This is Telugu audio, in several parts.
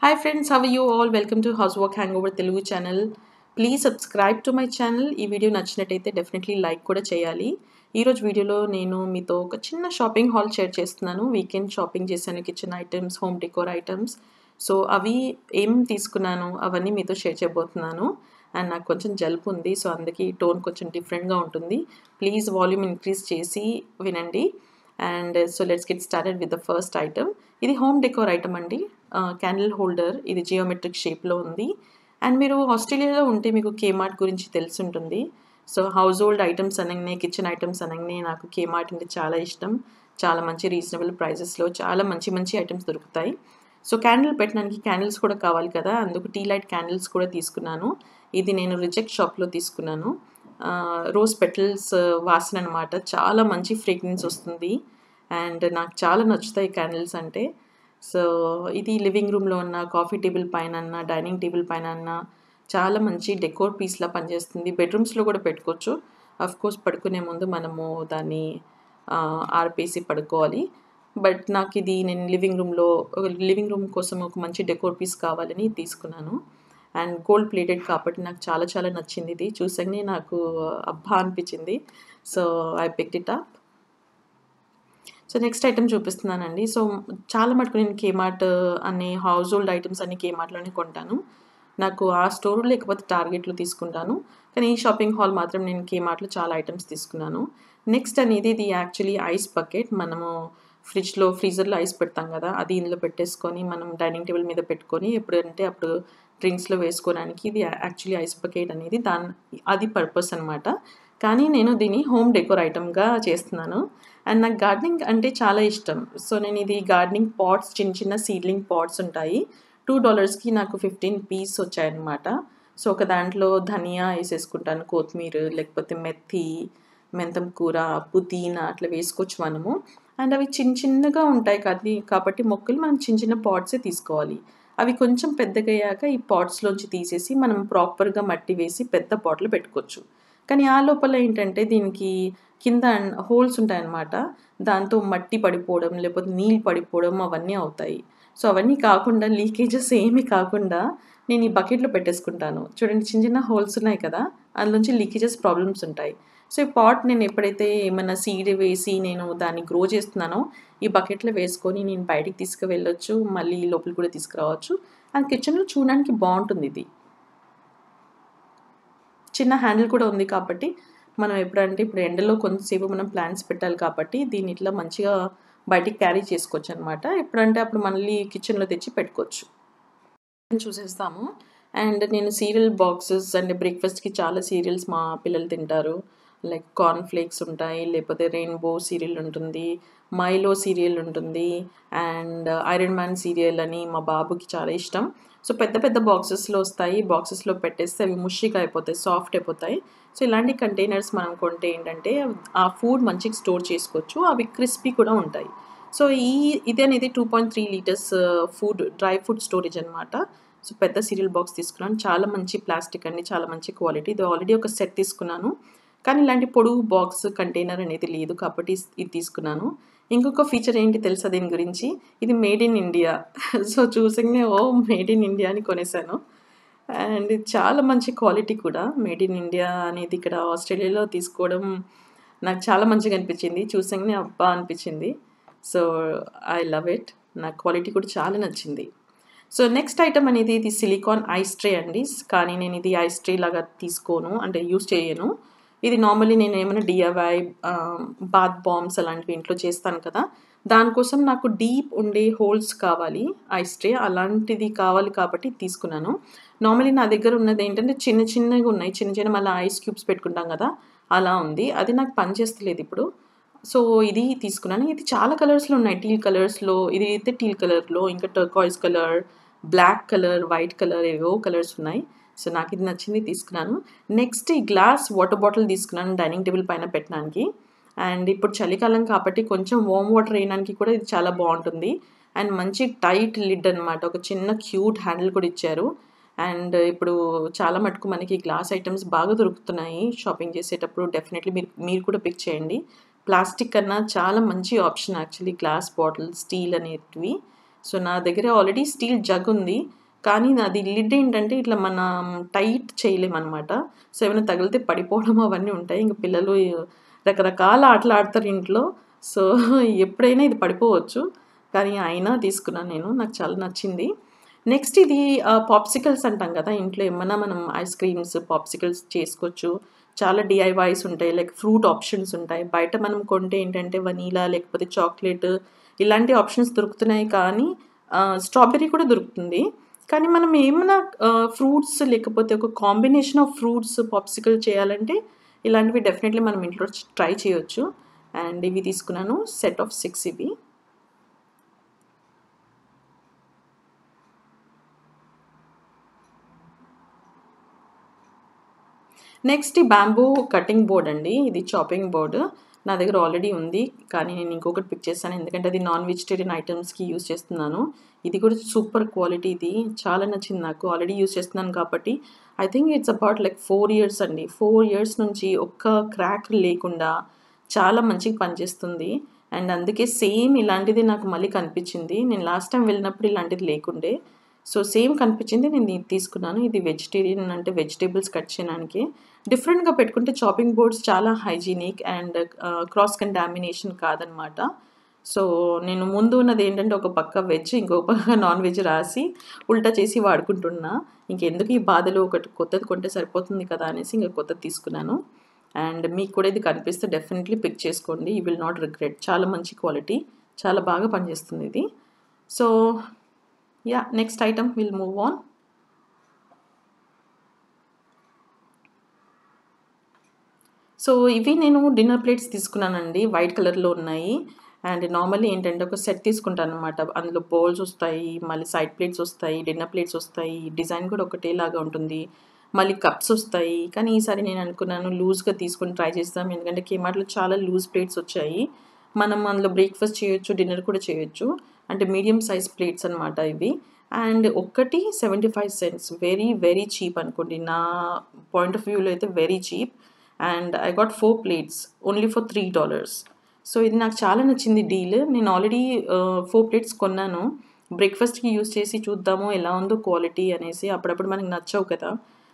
Hi friends, how are you all? Welcome to Housework Hangover Telugu Channel. Please subscribe to my channel. ఈ వీడియో నచ్చినట్టయితే డెఫినెట్లీ లైక్ కూడా చేయాలి. ఈరోజు వీడియోలో నేను మీతో ఒక చిన్న షాపింగ్ హాల్ షేర్ చేస్తున్నాను. వీకెండ్ షాపింగ్ చేశాను, kitchen items, home decor items. So అవి ఏం తీసుకున్నాను అవన్నీ మీతో షేర్ చేయబోతున్నాను. అండ్ నాకు కొంచెం జలుబు ఉంది, సో అందుకే టోన్ కొంచెం డిఫరెంట్గా ఉంటుంది. ప్లీజ్ వాల్యూమ్ ఇంక్రీజ్ చేసి వినండి. And so let's get started with the first item. ఇది హోమ్ డెకోర్ ఐటమ్ అండి. Candle holder. ఇది జియోమెట్రిక్ షేప్లో ఉంది. అండ్ మీరు ఆస్ట్రేలియాలో ఉంటే మీకు కేమార్ట్ గురించి తెలిసి ఉంటుంది. సో హౌస్ హోల్డ్ ఐటమ్స్ అనగానే, కిచెన్ ఐటమ్స్ అనగానే నాకు కేమార్ట్ అంటే చాలా ఇష్టం. చాలా మంచి రీజనబుల్ ప్రైజెస్లో చాలా మంచి మంచి ఐటమ్స్ దొరుకుతాయి. సో క్యాండిల్ పెట్టడానికి క్యాండిల్స్ కూడా కావాలి కదా, అందుకు టీ లైట్ క్యాండిల్స్ కూడా తీసుకున్నాను. ఇది నేను రిజెక్ట్ షాప్లో తీసుకున్నాను. రోజ్ పెటల్స్ వాసన అనమాట. చాలా మంచి ఫ్రేగ్రెన్స్ వస్తుంది అండ్ నాకు చాలా నచ్చుతాయి క్యాండిల్స్ అంటే. సో ఇది లివింగ్ రూమ్లో ఉన్న, కాఫీ టేబుల్ పైన అన్న, డైనింగ్ టేబుల్ పైన అన్న చాలా మంచి డెకోర్ పీస్లా పనిచేస్తుంది. బెడ్రూమ్స్లో కూడా పెట్టుకోవచ్చు. కోర్స్ పడుకునే ముందు మనము దాన్ని ఆర్పేసి పడుకోవాలి. బట్ నాకు ఇది నేను లివింగ్ రూమ్ కోసం ఒక మంచి డెకోర్ పీస్ కావాలని తీసుకున్నాను. అండ్ గోల్డ్ ప్లేటెడ్ కాబట్టి నాకు చాలా చాలా నచ్చింది. ఇది చూసాకనే నాకు అబ్బా అనిపించింది. So I picked it up. So next item చూపిస్తున్నానండి. సో చాలా మటుకు నేను కేమార్ట్ అనే హౌస్ హోల్డ్ ఐటమ్స్ అన్ని కేమార్ట్లోనే కొంటాను. నాకు ఆ స్టోర్ లేకపోతే టార్గెట్లో తీసుకుంటాను. కానీ ఈ షాపింగ్ హాల్ మాత్రం నేను కేమార్ట్లో చాలా ఐటమ్స్ తీసుకున్నాను. నెక్స్ట్ అనేది ఇది యాక్చువల్లీ ఐస్ బకెట్. మనము ఫ్రీజర్లో ఐస్ పెడతాం కదా, అది ఇందులో పెట్టేసుకొని మనం డైనింగ్ టేబుల్ మీద పెట్టుకొని ఎప్పుడంటే అప్పుడు డ్రింక్స్లో వేసుకోవడానికి ఇది యాక్చువల్లీ ఐస్ బకెట్ అనేది అది పర్పస్ అనమాట. కానీ నేను దీన్ని హోమ్ డెకోర్ ఐటమ్గా చేస్తున్నాను. అండ్ నాకు గార్డెనింగ్ అంటే చాలా ఇష్టం. సో నేను ఇది గార్డెనింగ్ పాట్స్, చిన్న చిన్న సీడ్లింగ్ పాట్స్ ఉంటాయి. $2కి నాకు 15 పీస్ వచ్చాయన్నమాట. సో ఒక దాంట్లో ధనియా వేసేసుకుంటాను, కొత్తిమీర, లేకపోతే మెంతం కూర, పుదీనా అట్లా వేసుకోవచ్చు మనము. అండ్ అవి చిన్న చిన్నగా ఉంటాయి కాబట్టి మొక్కలు మనం చిన్న చిన్న పాట్సే తీసుకోవాలి. అవి కొంచెం పెద్దగా అయ్యాక ఈ పాట్స్లోంచి తీసేసి మనం ప్రాపర్గా మట్టి వేసి పెద్ద పాట్లో పెట్టుకోవచ్చు. కానీ ఆ లోపల ఏంటంటే దీనికి కింద హోల్స్ ఉంటాయన్నమాట. దాంతో మట్టి పడిపోవడం, లేకపోతే నీళ్ళు పడిపోవడం అవన్నీ అవుతాయి. సో అవన్నీ కాకుండా, లీకేజెస్ ఏమీ కాకుండా నేను ఈ బకెట్లో పెట్టేసుకుంటాను. చూడండి, చిన్న చిన్న హోల్స్ ఉన్నాయి కదా, అందులోంచి లీకేజెస్ ప్రాబ్లమ్స్ ఉంటాయి. సో ఈ పాట్ నేను ఎప్పుడైతే ఏమైనా సీడ్ వేసి నేను దాన్ని గ్రో చేస్తున్నానో ఈ బకెట్లో వేసుకొని నేను బయటికి తీసుకువెళ్ళొచ్చు, మళ్ళీ లోపలికి కూడా తీసుకురావచ్చు. అండ్ కిచెన్లో చూడడానికి బాగుంటుంది. ఇది చిన్న హ్యాండిల్ కూడా ఉంది కాబట్టి మనం ఇప్పుడు ఎండలో కొంతసేపు మనం ప్లాంట్స్ పెట్టాలి కాబట్టి దీన్ని ఇట్లా మంచిగా బయటికి క్యారీ చేసుకోవచ్చు అనమాట. ఎప్పుడంటే అప్పుడు మళ్ళీ కిచెన్లో తెచ్చి పెట్టుకోవచ్చు. చూసేస్తాము. అండ్ నేను సీరియల్ బాక్సెస్ అండ్ బ్రేక్ఫాస్ట్కి చాలా సీరియల్స్ మా పిల్లలు తింటారు. లైక్ కార్న్ ఫ్లేక్స్ ఉంటాయి, లేకపోతే రెయిన్బో సీరియల్ ఉంటుంది, మైలో సీరియల్ ఉంటుంది, అండ్ ఐరన్ మ్యాన్ సీరియల్ అని మా బాబుకి చాలా ఇష్టం. సో పెద్ద పెద్ద బాక్సెస్లో వస్తాయి. బాక్సెస్లో పెట్టేస్తే అవి ముషిగా అయిపోతాయి, సాఫ్ట్ అయిపోతాయి. సో ఇలాంటి కంటైనర్స్ మనం కొంటే ఏంటంటే ఆ ఫుడ్ మంచిగా స్టోర్ చేసుకోవచ్చు. అవి క్రిస్పీ కూడా ఉంటాయి. సో ఇది అనేది 2.3 లీటర్స్ డ్రై ఫుడ్ స్టోరేజ్ అనమాట. సో పెద్ద సీరియల్ బాక్స్ తీసుకున్నాను. చాలా మంచి ప్లాస్టిక్ అండి, చాలా మంచి క్వాలిటీ. ఇది ఆల్రెడీ ఒక సెట్ తీసుకున్నాను, కానీ ఇలాంటి పొడుగు బాక్స్ కంటైనర్ అనేది లేదు కాబట్టి ఇది తీసుకున్నాను. ఇంకొక ఫీచర్ ఏంటి తెలుసా దీని గురించి? ఇది మేడ్ ఇన్ ఇండియా. సో చూసగానే మేడ్ ఇన్ ఇండియా అని కొనేసాను. అండ్ ఇది చాలా మంచి క్వాలిటీ కూడా. మేడ్ ఇన్ ఇండియా అనేది ఇక్కడ ఆస్ట్రేలియాలో తీసుకోవడం నాకు చాలా మంచిగా అనిపించింది. చూసగానే అబ్బా అనిపించింది. So I love it. నాకు క్వాలిటీ కూడా చాలా నచ్చింది. సో నెక్స్ట్ ఐటమ్ అనేది ఇది సిలికాన్ ఐస్ ట్రే అండి. కానీ నేను ఇది ఐస్ ట్రే లాగా తీసుకోను, అంటే యూస్ చేయను. ఇది నార్మల్లీ నేను ఏమైనా డిఐవై బాత్ బాంబ్స్ అలాంటివి ఇంట్లో చేస్తాను కదా, దానికోసం నాకు డీప్ ఉండే హోల్స్ కావాలి ఐస్ ట్రే. అలాంటిది కావాలి కాబట్టి తీసుకున్నాను. నార్మల్లీ నా దగ్గర ఉన్నది ఏంటంటే చిన్న చిన్నగా ఉన్నాయి, చిన్న చిన్న మళ్ళీ ఐస్ క్యూబ్స్ పెట్టుకుంటాం కదా, అలా ఉంది. అది నాకు పనిచేస్తలేదు ఇప్పుడు. సో ఇది తీసుకున్నాను. ఇది చాలా కలర్స్లో ఉన్నాయి. టీల్ కలర్స్లో, ఇది అయితే టీల్ కలర్లో, ఇంకా turquoise colour, black colour, white colour, ఏవో కలర్స్ ఉన్నాయి. సో నాకు ఇది నచ్చింది, తీసుకున్నాను. నెక్స్ట్ ఈ గ్లాస్ వాటర్ బాటిల్ తీసుకున్నాను డైనింగ్ టేబుల్ పైన పెట్టడానికి. అండ్ ఇప్పుడు చలికాలం కాబట్టి కొంచెం వామ్ వాటర్ వేయడానికి కూడా ఇది చాలా బాగుంటుంది. అండ్ మంచి టైట్ లిడ్ అనమాట. ఒక చిన్న క్యూట్ హ్యాండిల్ కూడా ఇచ్చారు. అండ్ ఇప్పుడు చాలా మటుకు మనకి గ్లాస్ ఐటమ్స్ బాగా దొరుకుతున్నాయి షాపింగ్ చేసేటప్పుడు. డెఫినెట్లీ మీరు కూడా పిక్ చేయండి. ప్లాస్టిక్ కన్నా చాలా మంచి option actually glass bottle, steel అనేటివి. సో నా దగ్గర ఆల్రెడీ స్టీల్ జగ్ ఉంది, కానీ నాది లిడ్ ఏంటంటే ఇట్లా మనం టైట్ చేయలేమన్నమాట. సో ఏమైనా తగిలితే పడిపోవడం అవన్నీ ఉంటాయి. ఇంక పిల్లలు రకరకాల ఆటలు ఆడతారు ఇంట్లో. సో ఎప్పుడైనా ఇది పడిపోవచ్చు, కానీ అయినా తీసుకున్నాను నేను. నాకు చాలా నచ్చింది. నెక్స్ట్ ఇది పాప్సికల్స్ అంటాం కదా, ఇంట్లో ఏమన్నా మనం ఐస్ క్రీమ్స్, పాప్సికల్స్ చేసుకోవచ్చు. చాలా డిఐవైస్ ఉంటాయి, లైక్ ఫ్రూట్ ఆప్షన్స్ ఉంటాయి. బయట మనం కొంటే ఏంటంటే వనీలా లేకపోతే చాక్లెట్ ఇలాంటి ఆప్షన్స్ దొరుకుతున్నాయి, కానీ స్ట్రాబెర్రీ కూడా దొరుకుతుంది. కానీ మనం ఏమైనా ఫ్రూట్స్ లేకపోతే ఒక కాంబినేషన్ ఆఫ్ ఫ్రూట్స్ పాప్సికల్ చేయాలంటే ఇలాంటివి డెఫినెట్లీ మనం ఇంట్లో ట్రై చేయొచ్చు. అండ్ ఇవి తీసుకున్నాను, సెట్ ఆఫ్ 6 ఇవి. నెక్స్ట్ ఈ బ్యాంబూ కటింగ్ బోర్డ్ అండి. ఇది చాపింగ్ బోర్డ్ నా దగ్గర ఆల్రెడీ ఉంది, కానీ నేను ఇంకొకటి పిక్ చేశాను ఎందుకంటే అది నాన్ వెజిటేరియన్ ఐటమ్స్కి యూజ్ చేస్తున్నాను. ఇది కూడా సూపర్ క్వాలిటీ, ఇది చాలా నచ్చింది నాకు. ఆల్రెడీ యూజ్ చేస్తున్నాను కాబట్టి I think it's about like 4 years అండి. 4 ఇయర్స్ నుంచి ఒక్క క్రాక్ లేకుండా చాలా మంచిగా పనిచేస్తుంది. అండ్ అందుకే సేమ్ ఇలాంటిది నాకు మళ్ళీ కనిపించింది. నేను లాస్ట్ టైం వెళ్ళినప్పుడు ఇలాంటిది లేకుండే, సో సేమ్ కనిపించింది, నేను ఇది తీసుకున్నాను. ఇది వెజిటేరియన్ అంటే వెజిటేబుల్స్ కట్ చేయడానికి. డిఫరెంట్గా పెట్టుకుంటే చాపింగ్ బోర్డ్స్ చాలా హైజీనిక్ అండ్ క్రాస్ కంటామినేషన్ కాదనమాట. సో నేను ముందు ఉన్నది ఏంటంటే ఒక పక్క వెజ్, ఇంకొక పక్క నాన్ వెజ్ రాసి ఉల్టా చేసి వాడుకుంటున్నా. ఇంకెందుకు ఈ బాధలు, ఒకటి కొత్తది కొంటే సరిపోతుంది కదా అనేసి ఇంకా కొత్తది తీసుకున్నాను. అండ్ మీకు కూడా ఇది కనిపిస్తే డెఫినెట్లీ పిక్ చేసుకోండి, యూ విల్ నాట్ రిగ్రెట్. చాలా మంచి క్వాలిటీ, చాలా బాగా పనిచేస్తుంది ఇది. So yeah, next item will move on. So ఇవి నేను డిన్నర్ ప్లేట్స్ తీసుకున్నానండి, వైట్ కలర్లో ఉన్నాయి. అండ్ నార్మల్లీ ఏంటంటే ఒక సెట్ తీసుకుంటాను అనమాట. అందులో బౌల్స్ వస్తాయి, మళ్ళీ సైడ్ ప్లేట్స్ వస్తాయి, డిన్నర్ ప్లేట్స్ వస్తాయి. డిజైన్ కూడా ఒకటేలాగా ఉంటుంది, మళ్ళీ కప్స్ వస్తాయి. కానీ ఈసారి నేను అనుకున్నాను లూజ్గా తీసుకొని ట్రై చేస్తాం, ఎందుకంటే కేమార్ట్లో చాలా లూజ్ ప్లేట్స్ వచ్చాయి. మనం అందులో బ్రేక్ఫాస్ట్ చేయొచ్చు, డిన్నర్ కూడా చేయొచ్చు. అంటే మీడియం సైజ్ ప్లేట్స్ అనమాట ఇవి. అండ్ ఒక్కటి 75 cents, వెరీ వెరీ చీప్ అనుకోండి. నా పాయింట్ ఆఫ్ వ్యూలో అయితే very cheap. And I got 4 plates only for $3. So ఇది నాకు చాలా నచ్చింది డీల్. నేను ఆల్రెడీ 4 plates కొన్నాను, బ్రేక్ఫాస్ట్కి యూస్ చేసి చూద్దాము ఎలా ఉందో క్వాలిటీ అనేసి. అప్పుడప్పుడు మనకి నచ్చవు కదా,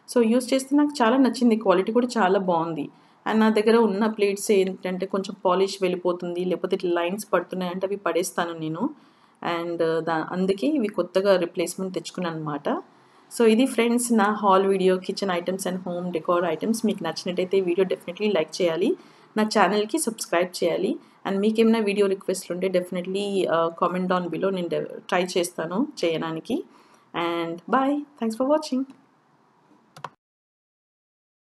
సో యూస్ చేస్తే నాకు చాలా నచ్చింది, క్వాలిటీ కూడా చాలా బాగుంది. అండ్ నా దగ్గర ఉన్న ప్లేట్స్ ఏంటంటే కొంచెం పాలిష్ వెళ్ళిపోతుంది, లేకపోతే ఇట్లా లైన్స్ పడుతున్నాయి అంటే అవి పడేస్తాను నేను. అండ్ అందుకే ఇవి కొత్తగా రిప్లేస్మెంట్ తెచ్చుకున్నాను అనమాట. సో ఇది ఫ్రెండ్స్ నా hall video, kitchen items and home decor items. మీకు నచ్చినట్టయితే ఈ వీడియో డెఫినెట్లీ లైక్ చేయాలి, నా ఛానల్కి సబ్స్క్రైబ్ చేయాలి. అండ్ మీకు ఏమైనా వీడియో రిక్వెస్ట్లు ఉంటే డెఫినెట్లీ కామెంట్ డౌన్ బిలో, నేను ట్రై చేస్తాను చేయడానికి. And bye, thanks for watching.